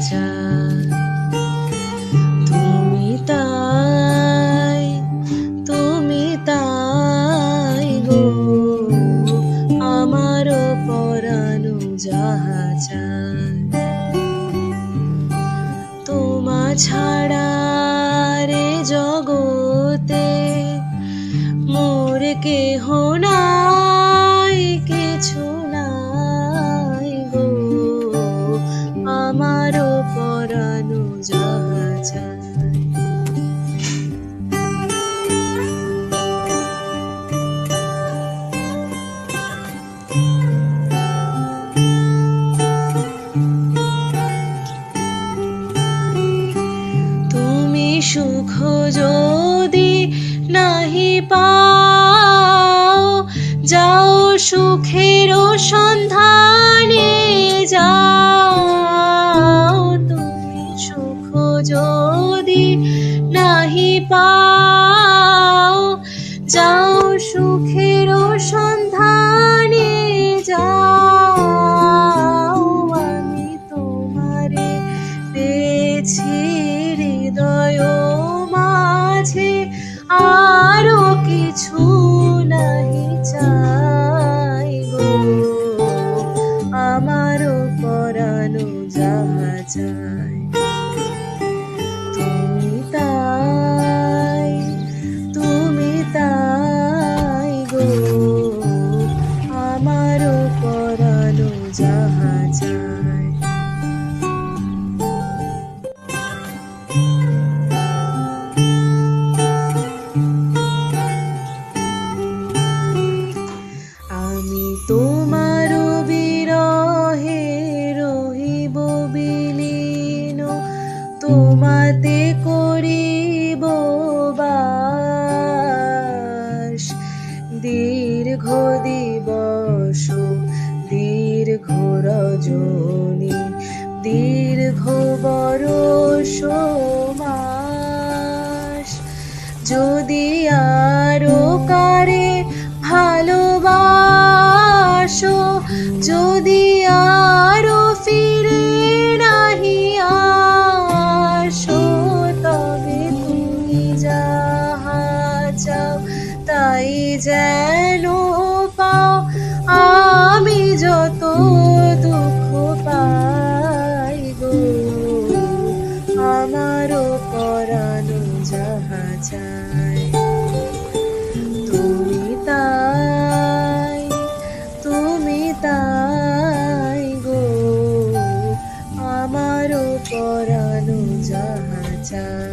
যায়। তুমি তাই, তুমি তাই গো, আমারও পরানো যাহা চায়। তোমা ছাড়া রে জগতে মোর কেহ নাই, কিছু নাই গো, আমারও পরানো যাহা চায়। তুমি সুখ যদি নাহি পাও, যাও সুখের সন্ধানে যাও। তুমি সুখ যদি নাহি পাও, যাও সুখের সন্ধানে যাও। আমি তোমারে পেয়েছি হৃদয় মাঝে, আরো কিছু নাহি চাই গো, আমারও পরানো যাহা চায়। তুমি তাই, তুমি তাই গো, আমারও পরানো যাহা চায়। আমি তোমার বিরহে রহিব বিলীন, তোমাতে করিব বাস। দীর্ঘ দিবস, দীর্ঘ রজনী, দীর্ঘ বরষ মাস। যদি আরো কারে ভালোবাসো, যদি আরো ফিরে নাহি আসো, তবে তুমি যাহা চাও তাই যেন পাও। আমি যত দুঃখ পাই গো, আমারও পরানো যাহা চায়। তুমি তাই, তুমি তাই গো, আমারও পরানো যাহা চায়।